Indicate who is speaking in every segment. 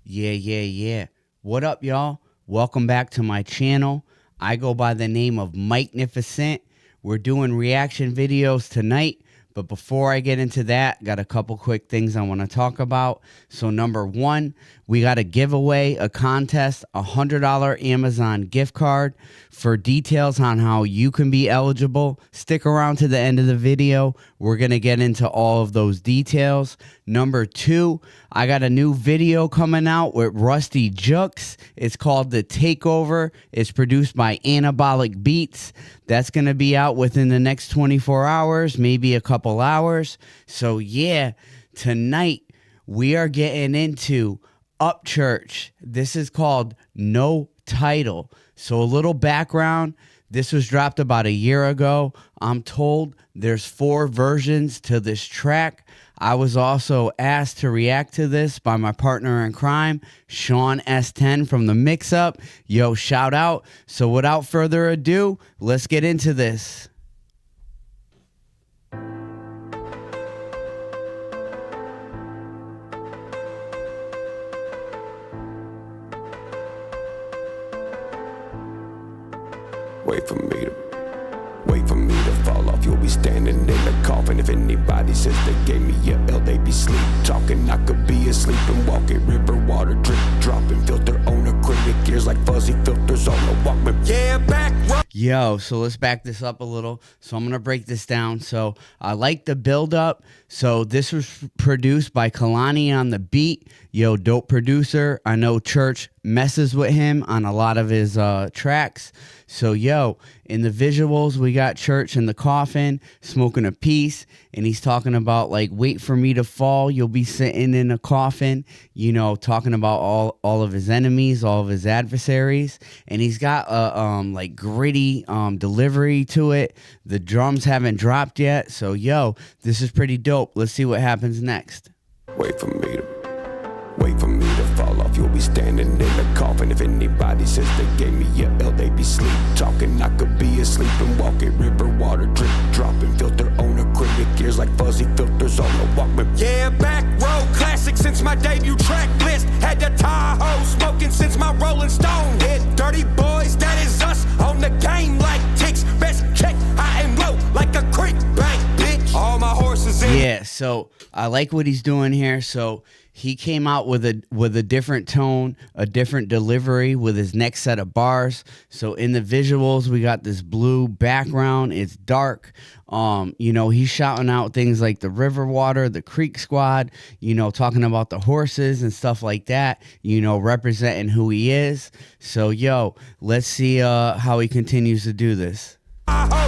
Speaker 1: Yeah. What up, y'all? Welcome back to my channel. I go by the name of Micnificent. We're doing reaction videos tonight, but before I get into that, got a couple quick things I want to talk about. So number one, we got a giveaway, a contest, $100 Amazon gift card. For details on how you can be eligible, stick around to the end of the video. We're going to get into all of those details. Number two, I got a new video coming out with Rusty Jux. It's called The Takeover. It's produced by Anabolic Beats. That's going to be out within the next 24 hours, maybe a couple hours. So yeah, tonight we are getting into Upchurch. This is called No Title. So a little background. This was dropped about a year ago. I'm told there's 4 versions to this track. I was also asked to react to this by my partner in crime, Sean S10 from the Mix Up. Yo, shout out. So without further ado, let's get into this.
Speaker 2: Wait for me to fall off. You'll be standing in the coffin. If anybody says they gave me a L, they be sleep talking. I could be asleep and walking. River water drip dropping. Filter on acrylic ears like fuzzy filters on the Walkman. Yeah, back.
Speaker 1: Yo, so let's back this up a little. So I'm going to break this down. So I like the build up. So this was produced by Kalani on the beat. Yo, dope producer. I know Church messes with him on a lot of his tracks. So yo, in the visuals, we got Church in the coffin smoking a piece, and he's talking about like, wait for me to fall. You'll be sitting in a coffin, you know, talking about all of his enemies, all of his adversaries. And he's got a like gritty delivery to it. The drums haven't dropped yet. So yo, this is pretty dope. Let's see what happens next.
Speaker 2: Wait for me to fall off. You'll be standing in the coffin. If anybody says they gave me a L, they be sleep talking. I could be asleep and walking. River water drip dropping. Filter on acrylic ears like fuzzy filters on the Walkman. Yeah, back row classic since my debut track list. Had the Tahoe smoking since my Rolling Stone hit. Dirty boys, that is us on the game like ticks. Best check, I am low like a creek bank, bitch. All my horses in.
Speaker 1: Yeah, so I like what he's doing here. So he came out with a different tone, a different delivery with his next set of bars. So in the visuals, we got this blue background. It's dark. You know, he's shouting out things like the river water, the creek squad, you know, talking about the horses and stuff like that, you know, representing who he is. So, yo, let's see how he continues to do this.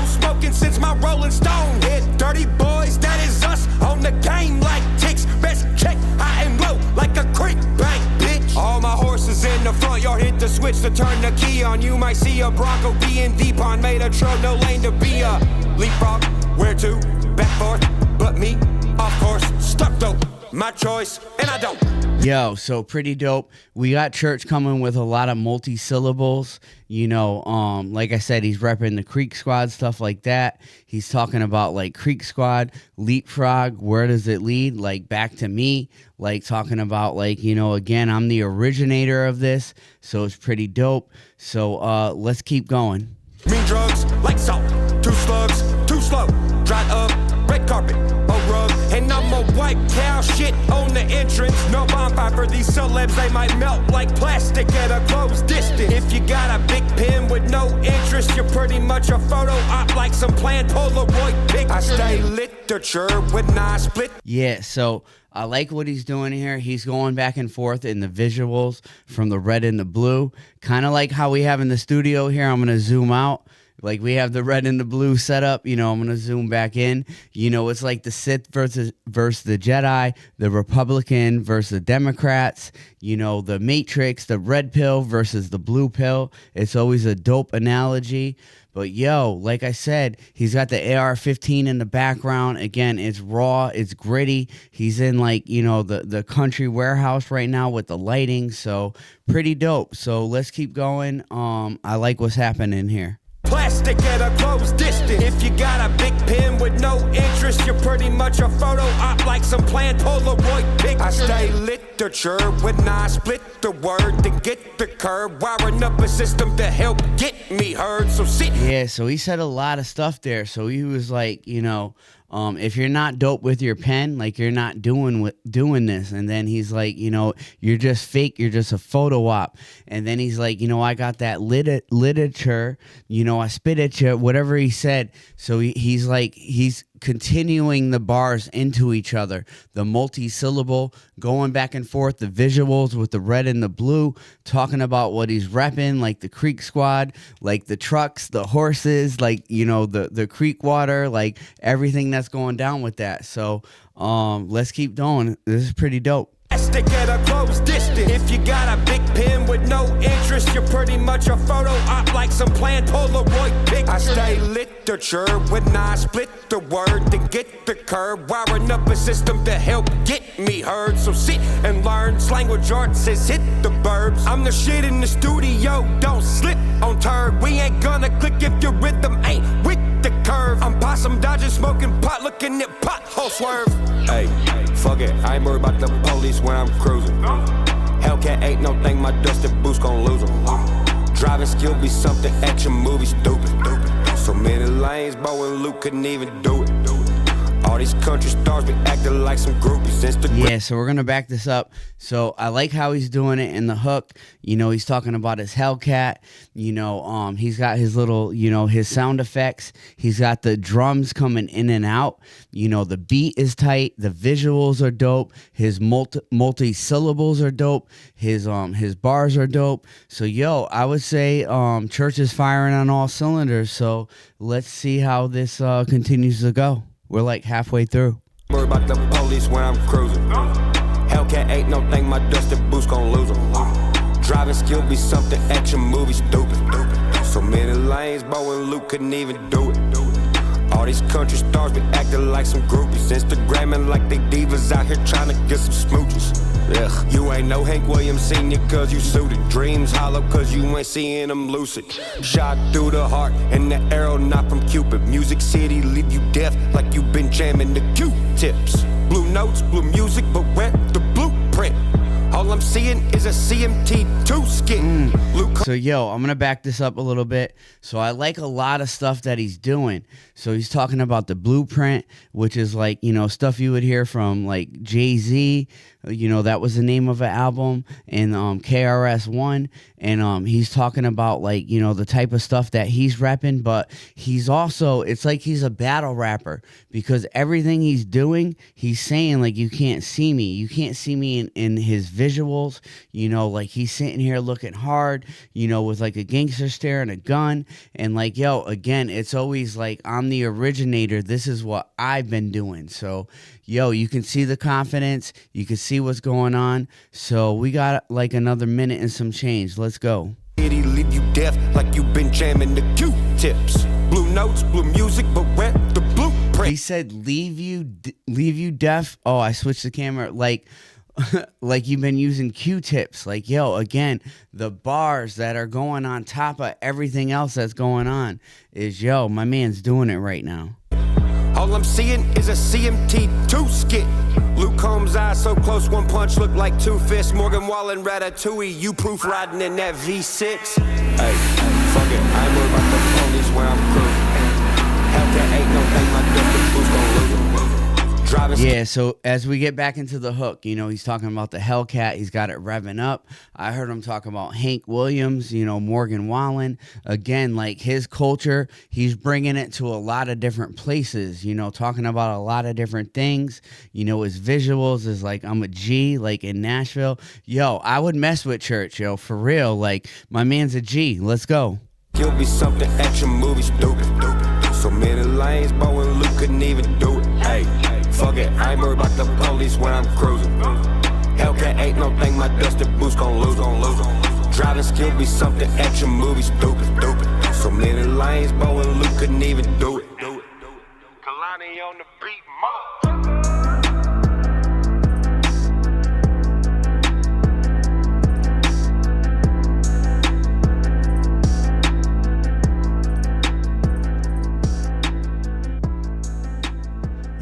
Speaker 2: Smoking since my Rolling Stone hit. Dirty boys, that is us on the game like ticks. Best check, I am low like a creek bank, bitch. All my horses in the front yard hit the switch to turn the key on. You might see a Bronco being deep on, made a trail, no lane to be a leapfrog. Where to? Back forth, but me, of course, stuck though. My choice, and I don't.
Speaker 1: Yo, so pretty dope. We got Church coming with a lot of multi-syllables. You know, like I said, he's repping the Creek Squad, stuff like that. He's talking about like Creek Squad, leapfrog, where does it lead? Like back to me, like talking about like, you know, again, I'm the originator of this. So it's pretty dope. So let's keep going.
Speaker 2: Mean drugs like salt, 2 slugs, too slow, dried up, red carpet, a rug, and I'm a white cow shit on the entrance. No bonfire for these celebs, they might melt like plastic at a close distance. If you got a big pen with no interest, you're pretty much a photo op like some planned Polaroid pic. I stay literature with 9 split.
Speaker 1: Yeah, so I like what he's doing here. He's going back and forth in the visuals from the red and the blue. Kind of like how we have in the studio here. I'm going to zoom out. Like we have the red and the blue set up. You know, I'm going to zoom back in. You know, it's like the Sith versus the Jedi, the Republican versus the Democrats, you know, the Matrix, the red pill versus the blue pill. It's always a dope analogy. But yo, like I said, he's got the AR-15 in the background. Again, it's raw, it's gritty. He's in like, you know, the country warehouse right now with the lighting. So pretty dope. So let's keep going. I like what's happening here.
Speaker 2: Plastic at a close distance. If you got a big pen with no interest, you're pretty much a photo op like some planned Polaroid pic. I stay literature when I split the word to get the curve, wiring up a system to help get me heard. So sit.
Speaker 1: Yeah, so he said a lot of stuff there. So he was like, if you're not dope with your pen, like you're not doing this. And then he's like, you're just fake. You're just a photo op. And then he's like, I got that literature. I spit at you. Whatever he said. So he's continuing the bars into each other. The multi-syllable, going back and forth. The visuals with the red and the blue, talking about what he's repping, like the Creek Squad, like the trucks, the horses, like the creek water, like everything that's going down with that. So let's keep going. This is pretty dope.
Speaker 2: Stick at a close distance. If you got a big pen with no interest, you're pretty much a photo op like some planned Polaroid pic. I stay literature when I split the word to get the curve, wiring up a system to help get me heard. So sit and learn. Language arts says hit the verbs. I'm the shit in the studio, don't slip on turd. We ain't gonna click if your rhythm ain't with the curve. I'm possum dodging, smoking pot, looking at pothole swerve. Hey, fuck it, I ain't worried about the police when I'm cruising. Hellcat ain't no thing, my dusted boots gon' lose them. Driving skill be something, action movie stupid. So many lanes, Bo and Luke couldn't even do it. All these country stars be acting like some groupies.
Speaker 1: Yeah, so we're gonna back this up. So I like how he's doing it in the hook. He's talking about his Hellcat. He's got his little, his sound effects. He's got the drums coming in and out. The beat is tight. The visuals are dope. His multi syllables are dope. His bars are dope. So I would say Church is firing on all cylinders. So let's see how this continues to go. We're like halfway through.
Speaker 2: Worry about the police when I'm cruising. Hellcat ain't no thing, my dusted boots gon' lose them. Driving skill be something, action movie stupid. So many lanes, Bo and Luke couldn't even do it. All these country stars be acting like some groupies. Instagramming like they divas out here trying to get some smooches. Ugh. You ain't no Hank Williams Sr. cause you suited. Dreams hollow cause you ain't seeing them lucid. Shot through the heart and the arrow not from Cupid. Music City leave you deaf like you been jamming the Q-tips. Blue notes, blue music, but where the blueprint? All I'm seeing is a CMT2 skin.
Speaker 1: So, I'm going to back this up a little bit. So, I like a lot of stuff that he's doing. So, he's talking about the blueprint, which is like, stuff you would hear from like Jay-Z. That was the name of an album, and KRS-One. And he's talking about like, the type of stuff that he's rapping. But he's also, it's like he's a battle rapper because everything he's doing, he's saying like, you can't see me. You can't see me in his visuals, like he's sitting here looking hard, with like a gangster stare and a gun. And like, again, it's always like, I'm the originator. This is what I've been doing. So, you can see the confidence. You can see what's going on. So we got like another minute and some change. Let's go.
Speaker 2: It'll leave you deaf like you've been jamming the Q-tips. Blue notes, blue music, but where the blueprint?
Speaker 1: He said, leave you deaf. Oh, I switched the camera. Like you've been using Q-tips. Like, again, the bars that are going on top of everything else that's going on is, my man's doing it right now.
Speaker 2: All I'm seeing is a CMT2 skit. Luke Combs' eyes so close, one punch look like two fists. Morgan Wallen, Ratatouille, you proof riding in that V6. Hey, fuck it, I ain't worried about the police when I'm cruising. Hellcat ain't no thing, my dusted boots gon' lose them.
Speaker 1: Yeah, so as we get back into the hook, he's talking about the Hellcat. He's got it revving up. I heard him talk about Hank Williams, Morgan Wallen. Again, like his culture, he's bringing it to a lot of different places, talking about a lot of different things. His visuals is like, I'm a G, like in Nashville. I would mess with Church, for real. Like, my man's a G. Let's go.
Speaker 2: You'll be something action movie stupid. So many lanes, Bo and Luke couldn't even do it. Hey, fuck it, I ain't worried about the police when I'm cruising. Hellcat ain't no thing, my dusted boots gon' lose them. Driving skill be something action movie stupid. So many lanes, Bo and Luke couldn't even do it. Kalani on the beat, mother.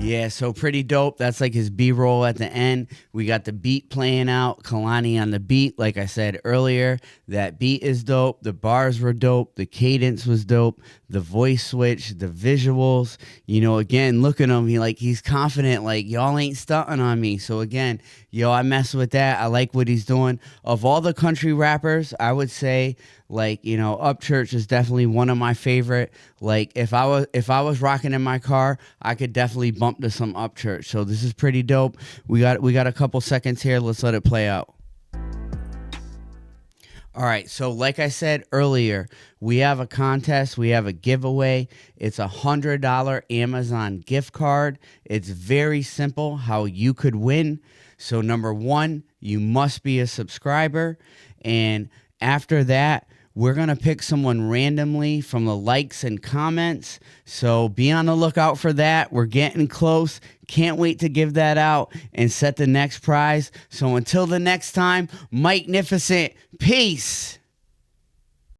Speaker 1: Yeah, so pretty dope. That's like his B-roll at the end. We got the beat playing out, Kalani on the beat. Like I said earlier, that beat is dope. The bars were dope. The cadence was dope. The voice switch, the visuals. You know, again, look at him. He's confident. Like, y'all ain't stunting on me. So again, I mess with that. I like what he's doing. Of all the country rappers, I would say, like, Upchurch is definitely one of my favorite. Like, if I was rocking in my car, I could definitely bump to some Upchurch. So this is pretty dope. We got a couple seconds here. Let's let it play out. All right, so like I said earlier, we have a contest. We have a giveaway. It's a $100 Amazon gift card. It's very simple how you could win. So number one, you must be a subscriber. And after that, we're going to pick someone randomly from the likes and comments. So be on the lookout for that. We're getting close. Can't wait to give that out and set the next prize. So until the next time, Micnificent. Peace.